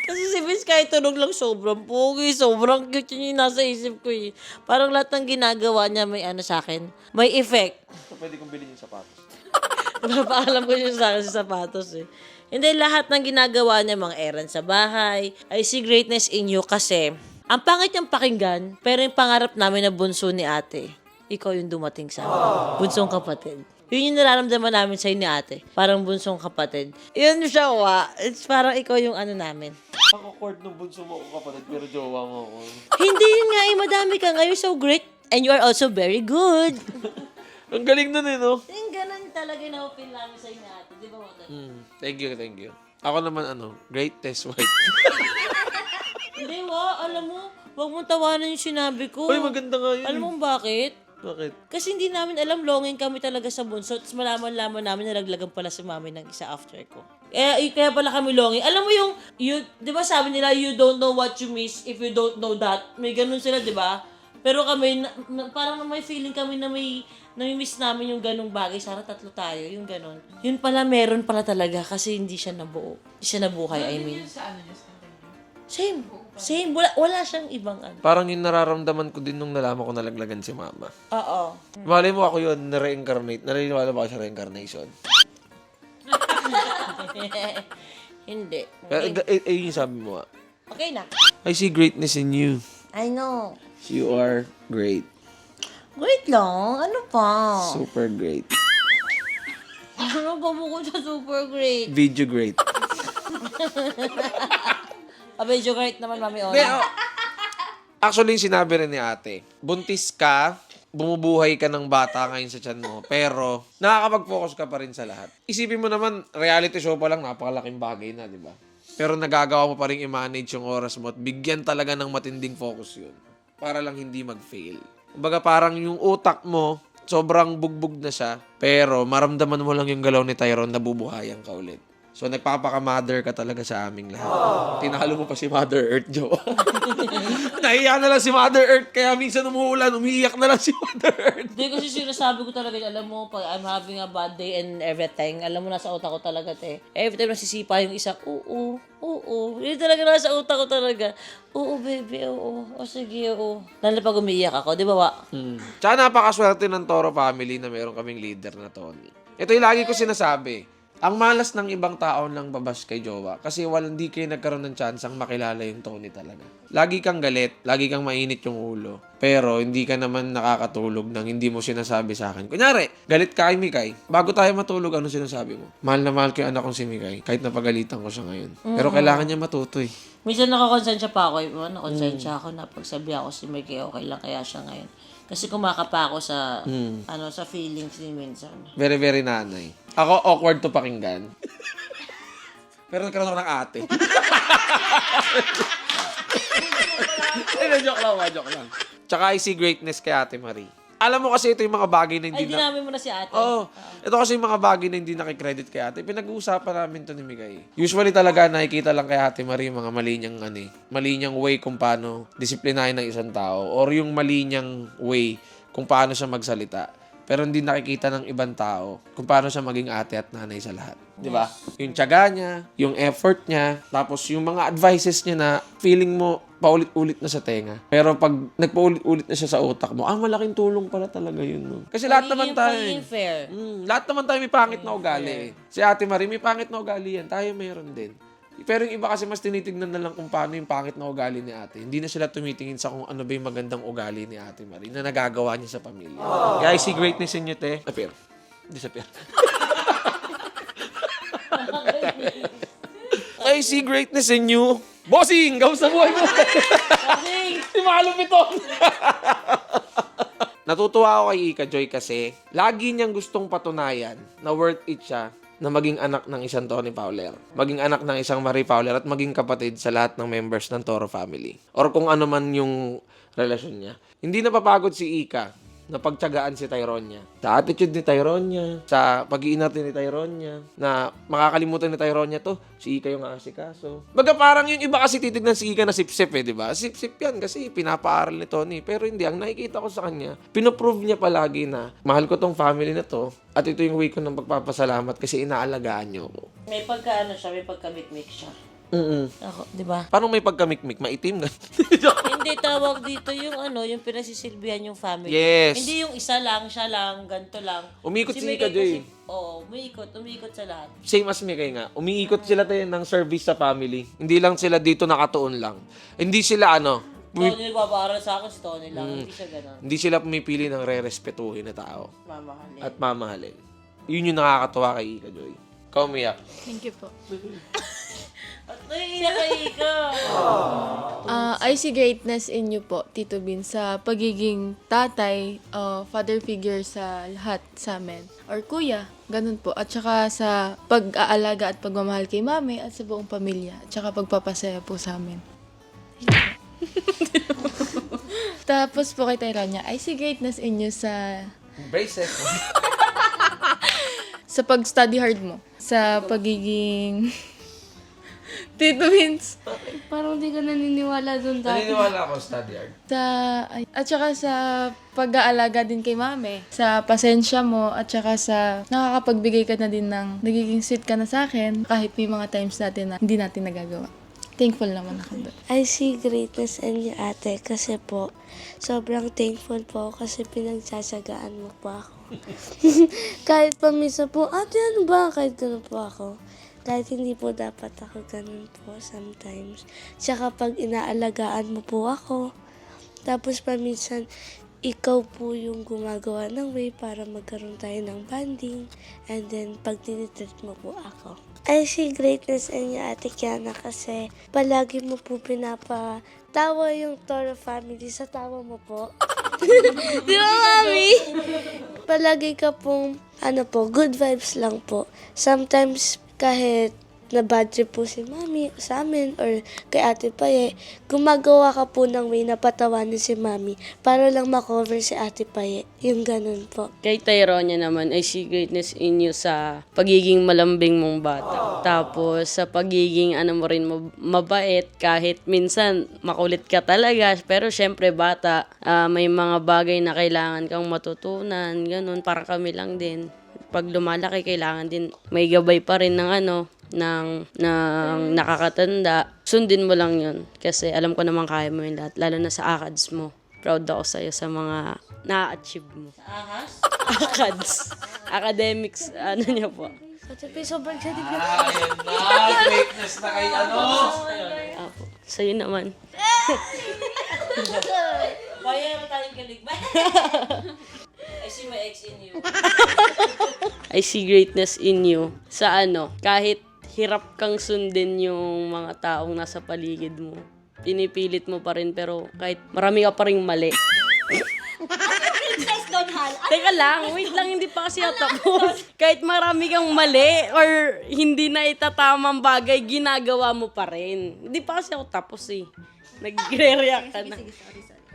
Kasi si Vince kahit tunog lang sobrang pogi, sobrang cute yun yung nasa isip ko eh. Parang lahat ng ginagawa niya may ano sa akin, may effect. So, pwede kong bilhin yung sapatos. Napaalam ko yung sa akin sa sapatos eh. Hindi, lahat ng ginagawa niya, mga errands sa bahay. I see greatness in you kasi ang pangit niyang pakinggan, pero yung pangarap namin na bunso ni ate, ikaw yung dumating sa amin. Bunsong kapatid. Yun yung nararamdaman namin sa'yo ni ate. Parang bunsong kapatid. Yun siya, wa. It's parang ikaw yung ano namin. Ang awkward ng bunso mo ako kapatid, pero jowa mo ako. Hindi yun nga eh, madami ka nga. You're so great. And you are also very good. Ang galing nun eh, no? Yung ganun talaga na upin namin sa'yo ni ate. Di ba, Mother? Thank you. Ako naman, great test wife. Hindi, wa. Alam mo, huwag mong tawanan yung sinabi ko. Uy, maganda nga yun. Alam mo bakit? Bakit? Kasi hindi namin alam, longing kami talaga sa bunso. Tapos malaman-laman namin, nalaglagan pala si mami ng isa after ko. Kaya pala kami longing. Alam mo yung, di ba sabi nila, you don't know what you miss if you don't know that. May ganun sila, di ba? Pero kami, parang may feeling kami na nami-miss namin yung ganung bagay. Sana tatlo tayo, yung ganun. Yun pala, meron pala talaga kasi hindi siya nabuo. Hindi siya nabuhay, I mean. Same. Wala siyang ibang ano. Parang yung nararamdaman ko din nung nalaman ko nalaglagan si mama. Oo. Malay mo ako yun, na-reincarnate. Naniniwala ba ako sa reincarnation? Hindi. Pero, yung sabi mo ah. Okay na. I see greatness in you. I know. You are great. Wait lang. Ano pa? Super great. Ano pa bukod sa super great? Video great. Medyo great naman, Mami Ona. Pero, actually, yung sinabi rin ni ate, buntis ka, bumubuhay ka ng bata ngayon sa tiyan mo, pero nakakapag-focus ka pa rin sa lahat. Isipin mo naman, reality show pa lang, napakalaking bagay na, di ba? Pero nagagawa mo pa rin i-manage yung oras mo at bigyan talaga ng matinding focus yun para lang hindi mag-fail. Kumbaga parang yung utak mo, sobrang bugbog na siya, pero maramdaman mo lang yung galaw ni Tyrone na bubuhayan ka ulit. So, nagpapaka-mother ka talaga sa aming lahat. Tinalo mo pa si Mother Earth, Joe. Nahiya na lang si Mother Earth, kaya minsan umuulan, umiiyak na lang si Mother Earth. Hindi kasi sinasabi ko talaga, alam mo, pag I'm having a bad day and everything, alam mo, nasa utak ko talaga, te. Every time nasisipa yung isa, oo. Yun talaga nasa utak ko talaga. Oo, baby, oo. O sige, oo. Lalo pag umiiyak ako, di ba, Wa? Tsaka napakaswerte ng Toro family na meron kaming leader na Tony. Ito yung lagi ko sinasabi. Ang malas ng ibang tao nang babash kay jowa kasi hindi kayo nagkaroon ng chance ang makilala yung Tony talaga. Lagi kang galit, lagi kang mainit yung ulo, pero hindi ka naman nakakatulog nang hindi mo sinasabi sa akin. Kunyari, galit ka kay Mikay, bago tayo matulog, ano sinasabi mo? Mahal na mahal ko yung anak kong si Mikay, kahit napagalitan ko siya ngayon. Pero kailangan niya matuto eh. Minsan nakakonsensya pa ako. Nakonsensya ako na pagsabi ako si Mikey, okay lang kaya siya ngayon. Kasi kumakapa ako sa, sa feelings ni minsan. Very, very nanay. Ako, awkward to pakinggan. Pero nagkaroon ako ng ate. Joke lang. Tsaka I see greatness kay Ate Marie. Alam mo kasi ito yung mga bagay na hindi dinami mo na si ate. Oo. Ito kasi yung mga bagay na hindi nakikredit kay ate. Pinag-uusapan namin to ni Migay. Usually talaga nakikita lang kay Ate Marie mga mali niyang way kung paano disiplinahin ng isang tao or yung mali niyang way kung paano siya magsalita. Pero hindi nakikita ng ibang tao kung paano siya maging ate at nanay sa lahat. Di ba? Yung tiyaga niya, yung effort niya, tapos yung mga advices niya na feeling mo paulit-ulit na sa tenga. Pero pag nagpaulit-ulit na siya sa utak mo, malaking tulong pala talaga yun. No? Kasi lahat naman tayo. fair. Lahat naman tayo may pangit na ugali. Si Ate Marie, may pangit na ugali yan. Tayo meron din. Pero yung iba kasi mas tinitignan na lang kung paano yung pangit na ugali ni ate. Hindi na sila tumitingin sa kung ano ba yung magandang ugali ni Ate Marie na nagagawa niya sa pamilya. Kaya I see greatness in you, te. Appear. Disappear. I see greatness in you. Bossing! Kamusta buhay mo? Bossing! Si malupit to! Natutuwa ako kay Ika Joy kasi lagi niyang gustong patunayan na worth it siya na maging anak ng isang Tony Fowler, maging anak ng isang Marie Fowler at maging kapatid sa lahat ng members ng Toro family. Or kung ano man yung relasyon niya. Hindi napapagod si Ika na pagtiyagaan si Tyrone niya. Sa attitude ni Tyrone niya, sa pag-iinarte ni Tyrone niya, na makakalimutan ni Tyrone niya to, si Ika yung aasikaso. Baga parang yung iba kasi titignan si Ika na sip-sip di ba? Sip-sip yan kasi pinapaaral ni Tony. Pero hindi, ang nakikita ko sa kanya, pinoprove niya palagi na, mahal ko tong family na to, at ito yung way ko ng pagpapasalamat kasi inaalagaan niyo ako. May pagka siya, may pagka-mikmik siya. Ako, di ba? Paano may pagkamikmik? Maitim na. Hindi tawag dito yung yung pinasisilbihan yung family. Yes. Hindi yung isa lang, siya lang, ganito lang. Umikot si Ika Miguel Joy. Oo, umiikot sa lahat. Same as Mikay nga. Umiikot sila tayo ng service sa family. Hindi lang sila dito nakatuon lang. Hindi sila Tony nagpapaaral sa akin, si Tony lang. Hindi siya ganun. hindi sila pumipili ng re-respetuhin na tao. Mamahalin. At mamahalin. Yun yung nakakatuwa kay Ika Joy. Ikaw, umiyak. Thank you po. At naiiyak kay Ika. I see greatness in you po, Tito Bin, sa pagiging tatay, father figure sa lahat sa amin. Or kuya, ganun po. At saka sa pag-aalaga at pagmamahal kay mami at sa buong pamilya. At saka pagpapasaya po sa amin. Tapos po kay Tyronia, I see greatness in you sa Braces. sa pag-study hard mo. sa pagiging Tito Vince. Parang di ka naniniwala doon dati. Naniniwala ako study hard. At saka sa pag-aalaga din kay mami. Sa pasensya mo at saka sa nakakapagbigay ka na din ng nagiging sweet ka na sa akin kahit may mga times natin na hindi natin nagagawa. Thankful naman ako doon. I see greatness in you, ate, kasi po, sobrang thankful po ako kasi pinagsasagaan mo po ako. Kahit pa minsan po, ate, ano ba? Kahit ganun po ako. Kahit hindi po dapat ako ganun po sometimes. Tsaka pag inaalagaan mo po ako, tapos pa minsan, ikaw po yung gumagawa ng way para magkaroon tayo ng bonding, and then pag tinitreat mo po ako. I see greatness in you, Ate Kiana, kasi palagi mo po pinapatawa yung Toro family sa tawa mo po. Di ba, Mami? Palagi ka pong, good vibes lang po. Sometimes, kahit na bad trip po si Mami sa amin or kay Ate Paye, gumagawa ka po ng way na patawanin si Mami para lang makover si Ate Paye. Yung ganun po. Kay Tyronia naman, I see greatness in you sa pagiging malambing mong bata. Tapos sa pagiging mo rin mabait kahit minsan makulit ka talaga. Pero syempre bata, may mga bagay na kailangan kang matutunan. Ganun, para kami lang din. Pag lumalaki, kailangan din may gabay pa rin ng nakakatanda. Sundin mo lang yun. Kasi alam ko naman kaya mo yun lahat. Lalo na sa ACADS mo. Proud ako sa'yo sa mga na-achieve mo. ACADS? Academics, niya po. Ate Paye, sobrang siya, di ba? Ayan na, greatness na kay Apo. Sa'yo naman. Kaya naman tayong galig ba? I see my ex in you. I see greatness in you sa kahit hirap kang sundin yung mga taong nasa paligid mo. Pinipilit mo pa rin pero kahit marami ka pa rin mali. Teka lang, wait lang, hindi pa kasi ako tapos. Kahit marami kang mali or hindi na itatamang bagay, ginagawa mo pa rin. Hindi pa kasi ako tapos eh. Nagre-react ka na.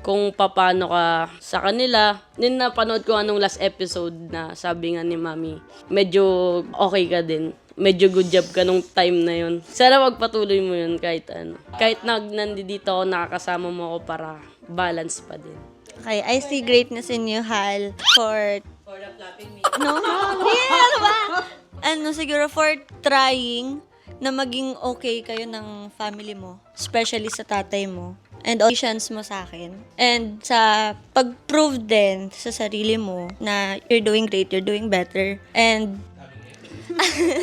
Kung paano ka sa kanila. Din napanood ko anong last episode na sabi nga ni Mami, medyo okay ka din. Medyo good job ka nung time na yun. Sana magpatuloy mo yun kahit Kahit nandito ako, nakakasama mo ako para balance pa din. Okay, I see greatness in you, Hal, for For the flapping me. No, ano ba? Siguro for trying na maging okay kayo ng family mo, especially sa tatay mo, and all patience mo sa akin. And sa pag-prove din sa sarili mo na you're doing great, you're doing better. And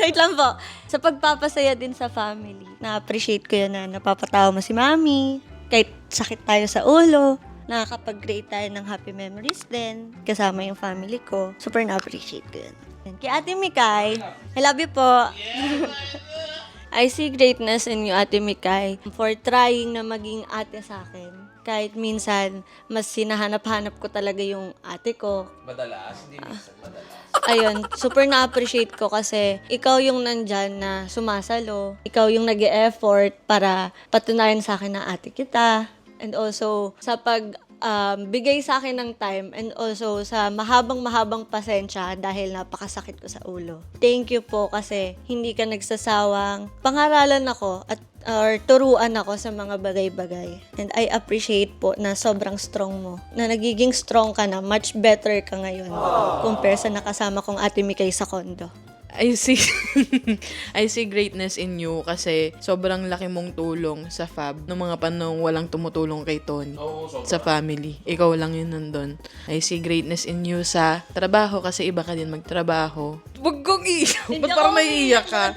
wait lang po. Sa pagpapasaya din sa family, na-appreciate ko yun na napapatawa mo si Mami, kahit sakit tayo sa ulo, nakakapag-create tayo ng happy memories din, kasama yung family ko. Super na-appreciate ko yun. And kay Ate Mikay, I love you po. I see greatness in you, Ate Mikay, for trying na maging ate sa akin. Kahit minsan, mas hinahanap-hanap ko talaga yung ate ko. Madalas, hindi minsan madalas. Ayun, super na-appreciate ko kasi ikaw yung nandyan na sumasalo. Ikaw yung nag-e-effort para patunayan sa akin na ate kita. And also, sa bigay sa akin ng time and also sa mahabang pasensya dahil napakasakit ko sa ulo. Thank you po kasi hindi ka nagsasawang pangaralan ako or turuan ako sa mga bagay-bagay. And I appreciate po na sobrang strong mo. Na nagiging strong ka na, much better ka ngayon compare sa nakasama kong Ate Mikay sa kondo. I see greatness in you kasi sobrang laki mong tulong sa fab ng mga panong walang tumutulong kay Tony sa family. Ikaw lang yun nandun. I see greatness in you sa trabaho kasi iba ka din magtrabaho. Huwag kong iiyak. Ba't parang naiiyak ka?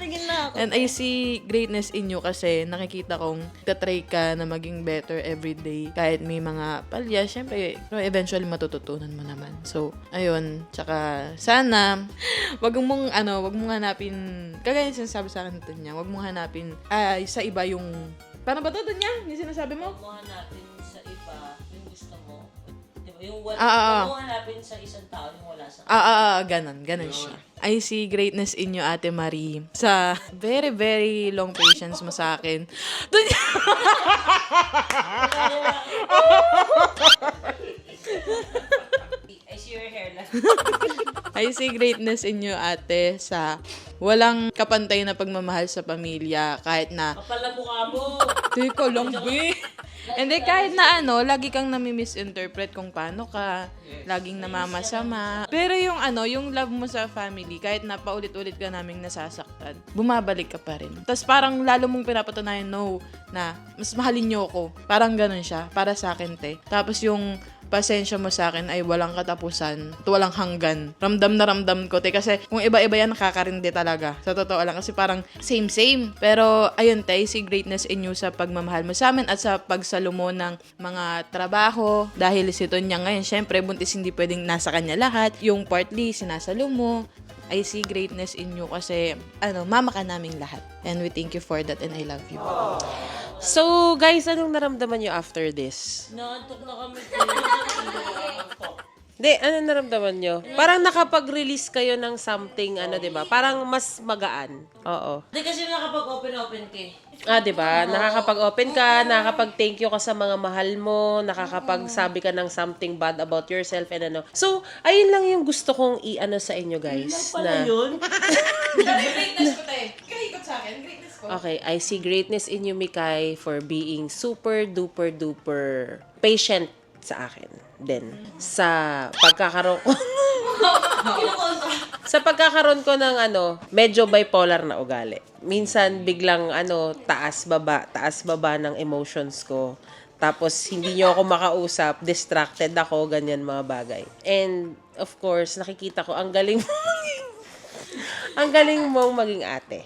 And I see greatness in you kasi nakikita kong tatry ka na maging better every day. Kahit may mga palya, syempre, eventually matututunan mo naman. So, ayun. Tsaka, sana, wag mong hanapin, kagaya yung sinasabi sa akin nito niya, wag mong hanapin, sa iba yung, paano ba ito niya? Yung sinasabi mo? Huwag mo hanapin sa iba yung gusto mo. Diba? Yung wala, Ah. huwag mo hanapin sa isang tao yung wala sa Ganon siya. I see greatness in you, Ate Marie. Sa very, very long patience mo sa akin. I see your hair lang. I see greatness in you, ate, sa walang kapantay na pagmamahal sa pamilya kahit na Kapal na mukha mo. teka lang, be. Hindi, kahit na lagi kang nami-misinterpret kung paano ka, laging namamasama. Pero yung love mo sa family, kahit na paulit-ulit ka naming nasasaktan, bumabalik ka pa rin. Tapos parang lalo mong pinapatunayan, no, na mas mahalin niyo ako. Parang ganun siya, para sa akin, te. Tapos yung pasensya mo sa akin ay walang katapusan at walang hanggan. Ramdam na ramdam ko, te. Kasi kung iba-iba yan, nakakarindi talaga. Sa totoo lang. Kasi parang same-same. Pero, ayun, te, I see greatness in you sa pagmamahal mo sa amin at sa pagsalo mo ng mga trabaho. Dahil si Tonya ngayon, syempre, buntis hindi pwedeng nasa kanya lahat. Yung partly, sinasalo mo. I see greatness in you kasi, mama ka naming lahat. And we thank you for that and I love you. So, guys, anong naramdaman nyo after this? Naantok na kami. Hindi, anong naramdaman nyo? Parang nakapag-release kayo ng something, di ba? Parang mas magaan. Oo. Hindi kasi nakapag-open ka eh. Di ba? Nakakapag-open ka, nakakapag-thank you ka sa mga mahal mo, nakakapagsabi ka ng something bad about yourself and ano. So, ayun lang yung gusto kong sa inyo, guys. Pala yun? Greatness ko, te. Kaikot sa akin, greatness ko. Okay, I see greatness in you, Mikay, for being super duper duper patient sa akin din. Sa pagkakaroon ko sa pagkakaroon ko ng medyo bipolar na ugali. Minsan biglang taas baba ng emotions ko. Tapos hindi niyo ako makausap, distracted ako, ganyan mga bagay. And of course, nakikita ko ang galing mong maging ate.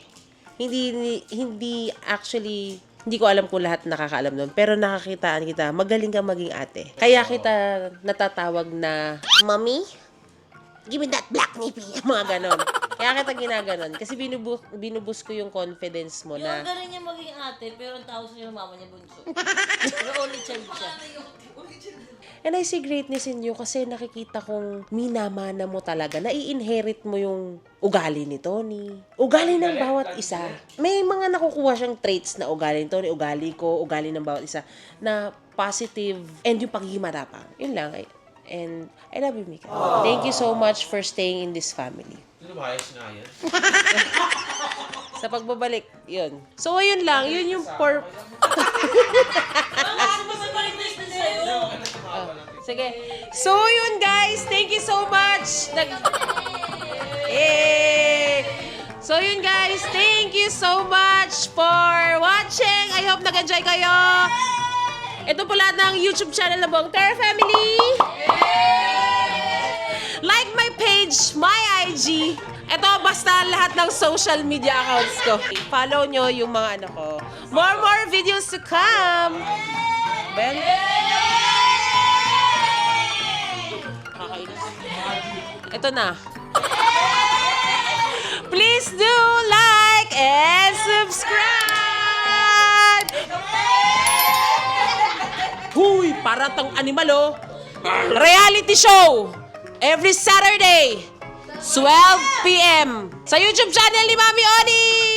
Hindi actually, hindi ko alam kung lahat nakakaalam nun, pero nakakitaan kita, magaling kang maging ate. Kaya kita natatawag na, Mommy, give me that black nippy. Mga ganon. Kaya kita ginaganon. Kasi binubus ko yung confidence mo Yung na, galing niya maging ate, pero ang tawag sa mama niya bunso. Pero only child siya. and I see greatness in you kasi nakikita kong minamana mo talaga. Nai-inherit mo yung ugali ni Tony. Ugali ng bawat isa. May mga nakukuha siyang traits na ugali ni Tony, ugali ko, ugali ng bawat isa na positive and yung pagiging matapang. Yun lang. And I love you, Mika. Thank you so much for staying in this family. Lumayas nga yan. Sa pagbabalik, yun. So, ayun lang. Yun yung sige. So, yun guys. Thank you so much. So, yun guys. Thank you so much for watching. I hope nag-enjoy kayo. Ito po lahat ng YouTube channel na Bong Terra Family. Like my page, my IG. Ito, basta lahat ng social media accounts ko. Follow nyo yung mga ko. More videos to come. Ben? Ito na. Please do like and subscribe! Huy! Para tong animal, oh! Reality show! Every Saturday, 12 p.m. sa YouTube channel ni Mami Oni!